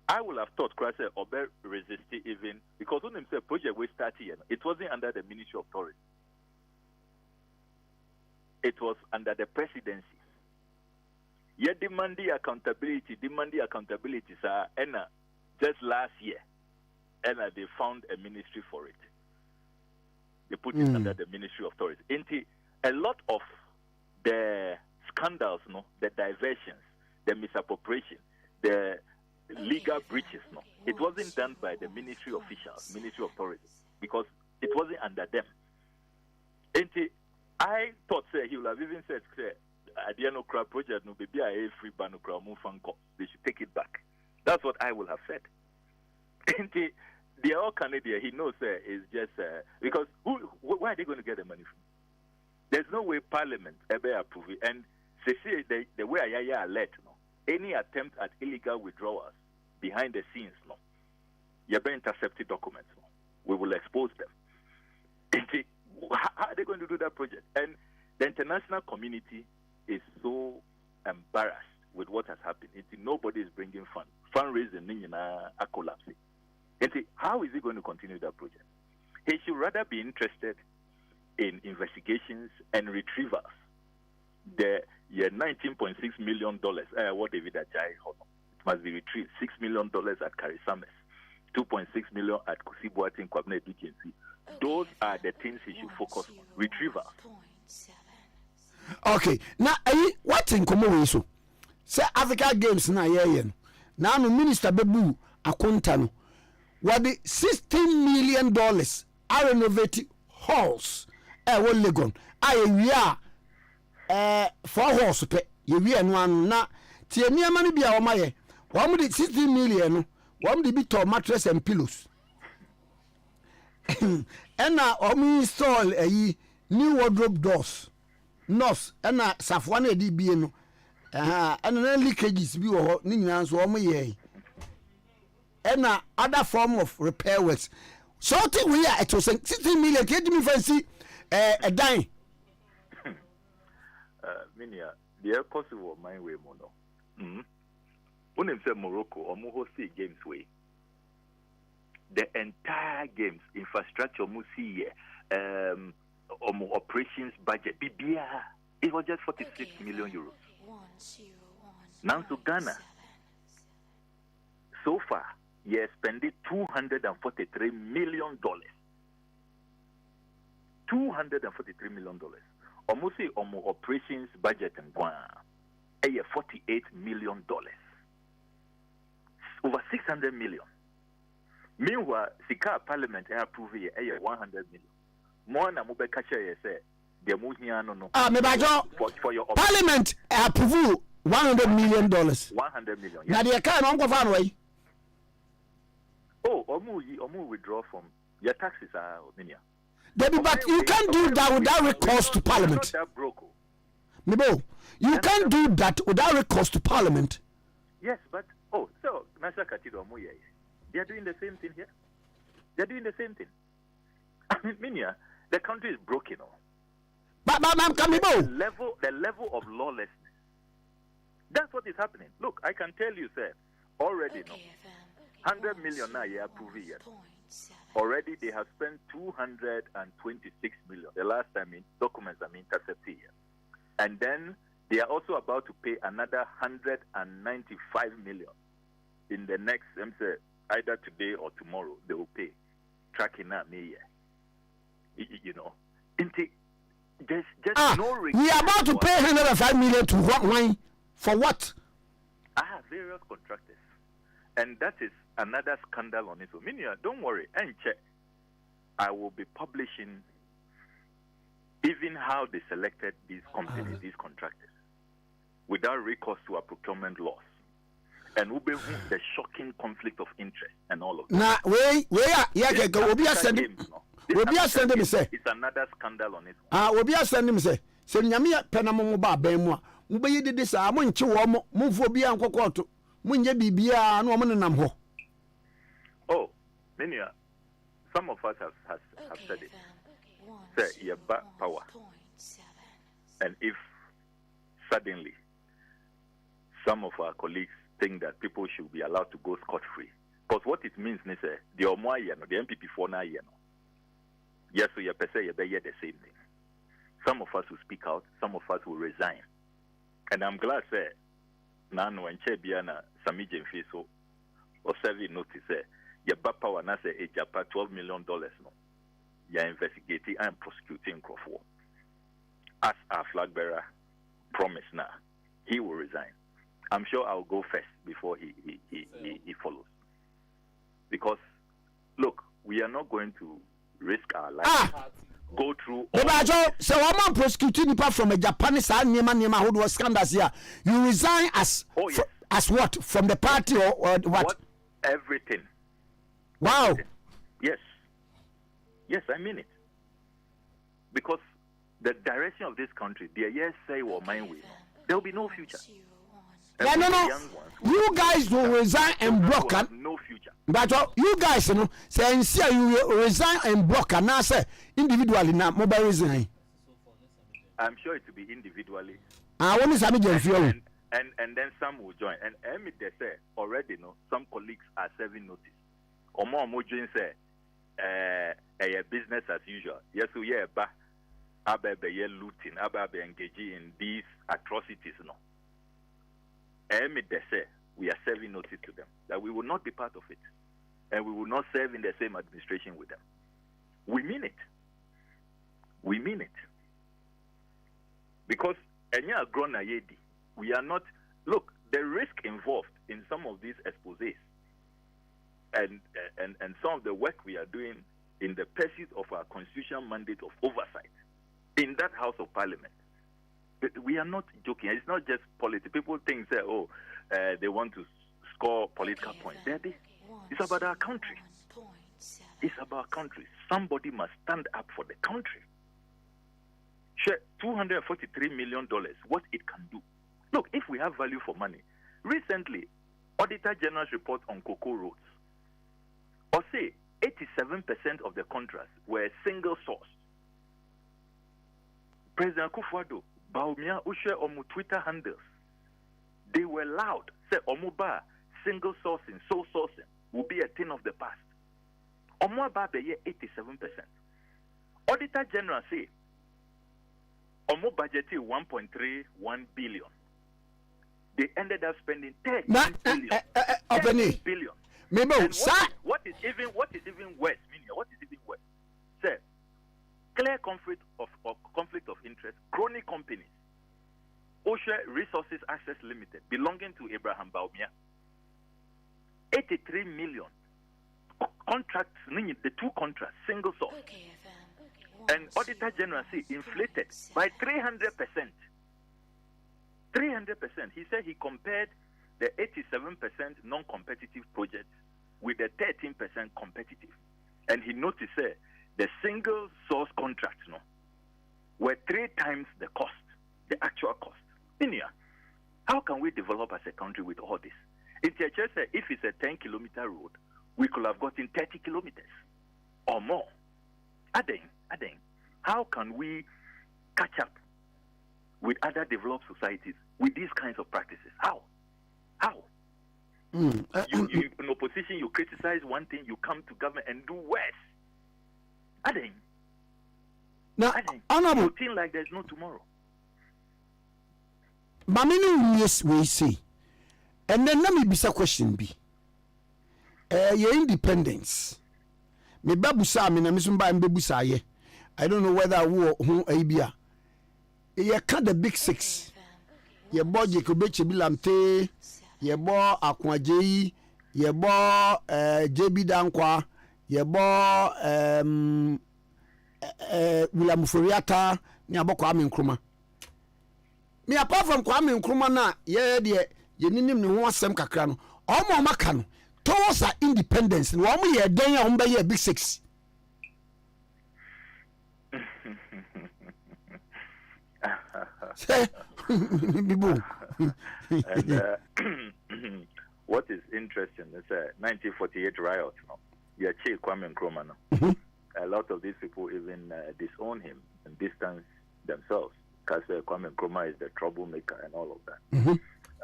I would have thought Christ or resist it even because when they say project we started, it wasn't under the Ministry of Tourism. It was under the presidency. Yet demanding accountability, sir, and just last year, and they found a ministry for it. They put it under the Ministry of Tourism. A lot of the scandals, the diversions, the misappropriation, the legal breaches, it wasn't done by the ministry officials, Ministry of Tourism, because it wasn't under them. I thought, he would have even said, Ade Akye project no baby a free banukra mufanko. They should take it back. That's what I would have said. The all Canadian, he knows is just because where are they going to get the money from? There's no way Parliament ever approve it. And the way I alert, any attempt at illegal withdrawals behind the scenes, you have intercepted documents. We will expose them. How are they going to do that project? And the international community is so embarrassed with what has happened. Nobody is bringing fund. Fundraising are collapsing. How is he going to continue that project? He should rather be interested in investigations and retrievals. The $19.6 million, what David Ajayi, it must be retrieved. $6 million at Karisames, $2.6 million at Kusibuati Kwame Tikese. Those are the things he should focus on. Retrievals. Okay, now what in common so? Say Africa Games na yeyen. Now no Minister Bebu Akontano. What the $16 million are renovating halls. What Legon? We are 4 halls pe. We are one na. Tie me mani bia o maye. One with 16 million. One the bit of mattress and pillows. And now install a new wardrobe doors. Nurse and Safwane DB and then leakages be or Ningans or me. And other form of repair works. So we are at 16 million. Can't me fancy a dime Minia, the air cost of my way, mono. When him say Morocco, or Mohosi Games way. The entire games infrastructure, Musi, operations budget, BBA, it was just 46 million euros. Now to Ghana, so far, you spending $243 million. $243 million. Almost operations budget and $48 million. Over 600 million. Meanwhile, Sika Parliament approved a 100 million. More than Mubeka say, the Muhiano no. For your Parliament approved $100 million. 100 million. Now the account on go way. Oh, Omu withdraw from your taxes are Minia. Debbie, but you can't do that without recourse to Parliament. Mibo, you can't do that without recourse to Parliament. Yes, but so National Cathedral, they are doing the same thing here. They are doing the same thing. I mean, Minia, the country is broken. But the level of lawlessness. That's what is happening. Look, I can tell you, sir, already no. 100 million now, yeah, approve it. Already they have spent 226 million. The last time documents intercepted here. And then they are also about to pay another 195 million in the next, either today or tomorrow. They will pay. Tracking that me, you know. There's just no regret. We are about to pay 105 million to what line? For what? Various contractors. And that is another scandal on it. So, Minia, don't worry. And check. I will be publishing even how they selected these companies, these contractors, without recourse to our procurement laws. And we'll be the shocking conflict of interest and all of that. Now, we'll be sending me say. It's another scandal on it. We'll be sending me say. So, Yamia Penamo Bemwa, Ubi did this. I want you, Mufobia and Cocoto, Munja Bibia, no woman in Namho. Oh, Minia, some of us have said it. Say, your back power. And if suddenly some of our colleagues think that people should be allowed to go scot-free, because what it means is the Omoya, the MPP for now, yes, so you say you bear the same thing. Some of us will speak out, some of us will resign. And I'm glad, say, Nano and Chebiana, Samijan Fiso, or serving notice, your back power, na say, $12 million, no. You're investigating and prosecuting Crawford. As our flag bearer promised now, he will resign. I'm sure I'll go first before he follows. Because, look, we are not going to risk our lives. Go through. So I'm not prosecuting people from a Japanese Nema who was scandals here. You resign as as what? From the party or what? Everything. Wow. Everything. Yes. Yes, I mean it. Because the direction of this country, the yes say or mind way, there will be no future. Yeah, no. You guys will resign and block. No future. But you guys, say you will resign and block, and I say individually now, mobile resign. I'm sure it will be individually. I want to and then some will join. And they say already, some colleagues are serving notice. Or more join say, business as usual. Yes, we are back. Ababe looting, Ababe engaging in these atrocities. They say we are serving notice to them that we will not be part of it, and we will not serve in the same administration with them. We mean it. We mean it. Because we are not. Look, the risk involved in some of these exposés and some of the work we are doing in the pursuit of our constitutional mandate of oversight in that House of Parliament. We are not joking. It's not just politics. People think that, they want to score political points. It's about our country. It's about our country. Somebody must stand up for the country. Share $243 million, what it can do. Look, if we have value for money, recently, Auditor General's report on cocoa roads, or say 87% of the contracts were single source. President Akufo-Addo Baumia Ushe Omu Twitter handles. They were loud. Say Omuba single sourcing, sole sourcing will be a thing of the past. Omuaba be 87%. Auditor General say Omu budgeted 1.31 billion. They ended up spending 13 billion. Maybe what is even worse? What is even worse? Sir, clear conflict of interest. Crony companies, OSHA Resources Access Limited, belonging to Abraham Baumia, 83 million contracts. The two contracts, single source, and Auditor General say inflated by 300%. 300%. He said he compared the 87% non-competitive projects with the 13% competitive. And he noticed the single source contracts were 3 times the cost, the actual cost. Inia, how can we develop as a country with all this? If it's a 10-kilometer road, we could have gotten 30 kilometers or more. Adeng, how can we catch up with other developed societies with these kinds of practices? How? You in opposition, you criticize one thing, you come to government and do worse. Adeng. Now, honorable, you think like there's no tomorrow. Maminu, yes, we see. And then let me be a question be. Your independence. Me babusa me na misumba mbebusa ye. I don't know whether who Abia. Ye cut the big 6. Ye bo Jekobeche Bilamte, ye bo Akwajeyi, ye bo JB Dankwa, ye bo William Furiata, ni abo Kwame Nkrumah. Me apart from Kwame Nkrumah na ye de ye ninim ni ho asem kakra no. Omo maka no towards our independence. No omo ye den ya omba ye big 6. And what is interesting is 1948 riot. Yeah, Kwame Nkrumah. A lot of these people even disown him and distance themselves because Kwame Nkrumah is the troublemaker and all of that.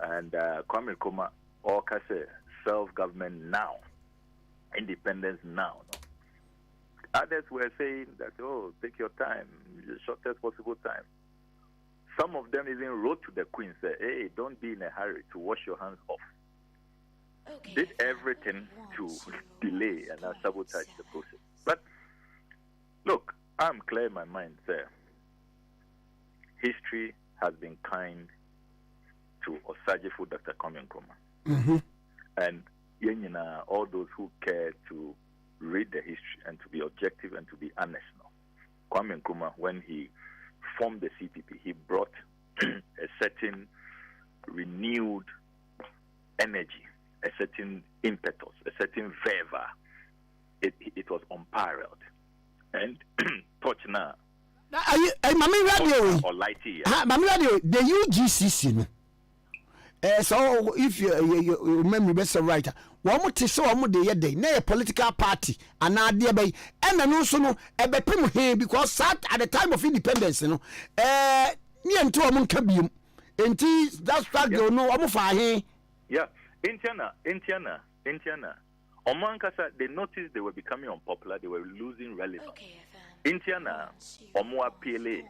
And Kwame Nkrumah, all self-government now, independence now. Others were saying that, take your time, the shortest possible time. Some of them even wrote to the Queen, say, hey, don't be in a hurry to wash your hands off. Did everything to delay and sabotage the process. But look, I'm clear in my mind, sir. History has been kind to Osagyefo Dr. Kwame Nkrumah. And all those who care to read the history and to be objective and to be honest. Kwame Nkrumah, when he formed the CPP, he brought a certain renewed energy, a certain impetus, a certain fervor. It was unparalleled. And touch now. Mami Radio. Or lighty. Mami Radio, the UGCC. So if you remember best right, one more to so one day na political party and na dey by and no so no e be pem he because at the time of independence ni ento o nka biom enti that struggle no o fa he Intiana Omankasa, they noticed they were becoming unpopular, they were losing relevance. Intiana Omo appeal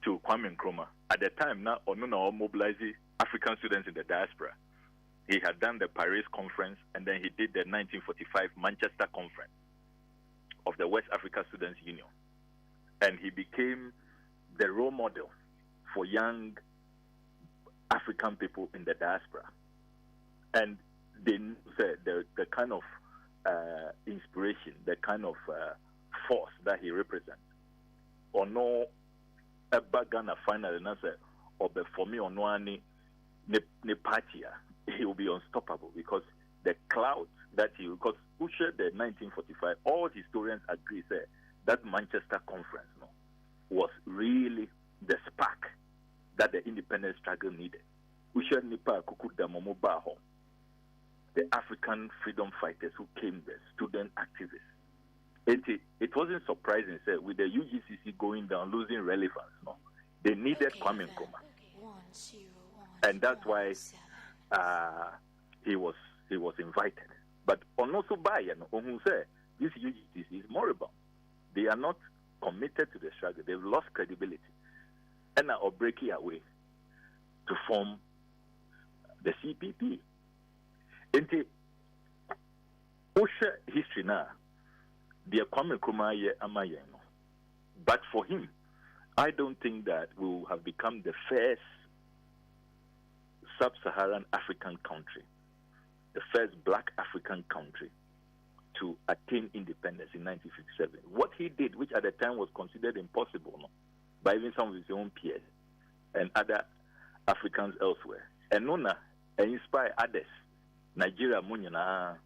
to Kwame Nkrumah at the time now Onuna mobilizing African students in the diaspora. He had done the Paris conference and then he did the 1945 Manchester conference of the West Africa Students Union. And he became the role model for young African people in the diaspora. And they said the kind of inspiration, the kind of force that he represents. Or no, a Ghana final and answer, or for me, or no any party, he will be unstoppable because the cloud that because who shared the 1945, all historians agree that Manchester conference was really the spark that the independence struggle needed. Who shared Nipa Kukuda Momobaho, the African freedom fighters who came there, student activists. It wasn't surprising, with the UGCC going down, losing relevance. They needed Kwame Nkrumah. And that's why he was invited. But also by who said this UGTC is moribund. They are not committed to the struggle. They've lost credibility. And are breaking away to form the CPP. Into Osha history now, the Kwame Nkrumah Amayeno. But for him, I don't think that we will have become the first sub-Saharan African country, the first black African country to attain independence in 1957. What he did, which at the time was considered impossible by even some of his own peers and other Africans elsewhere, and Nona inspired others, Nigeria, Munyana,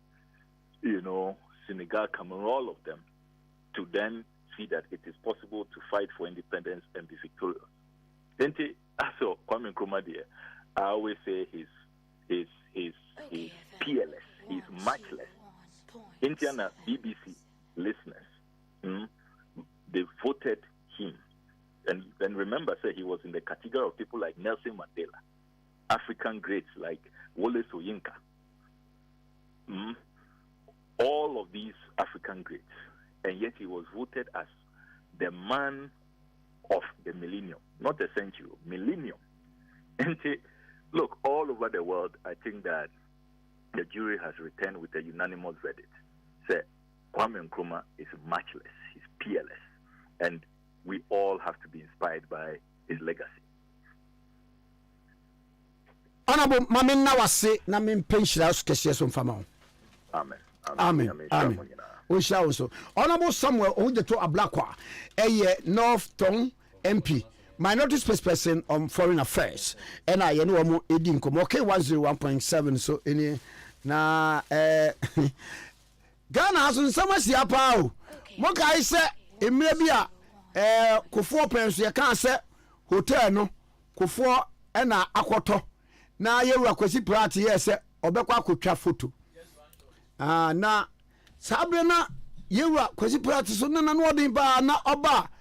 Senegal, Cameroon, all of them, to then see that it is possible to fight for independence and be victorious. So Kwame Nkrumah there, I always say he's peerless, he's matchless. Indiana BBC listeners, they voted him. And remember, say he was in the category of people like Nelson Mandela, African greats like Wole Soyinka, all of these African greats. And yet he was voted as the man of the millennium, not a century, millennium. And look, all over the world, I think that the jury has returned with a unanimous verdict. Say, Kwame Nkrumah is matchless, he's peerless, and we all have to be inspired by his legacy. Honorable Mamin Nawase, Namin Penshras, Kessias Famo. Amen. Amen. We shall also. Honorable Samuel Odeto Ablakwa, a North Tong MP, minority spokesperson on foreign affairs, and I know Edin Komoke 101.7. So, any na Ghana has so much yapao. Moka I say, Emrebia, Kufo Pens, you can't say hotel no, Kufo and Aquato. Na yewa kwesi prati yese obekwa kotwa photo na sabrena yewa kwesi prati so na no odin ba na oba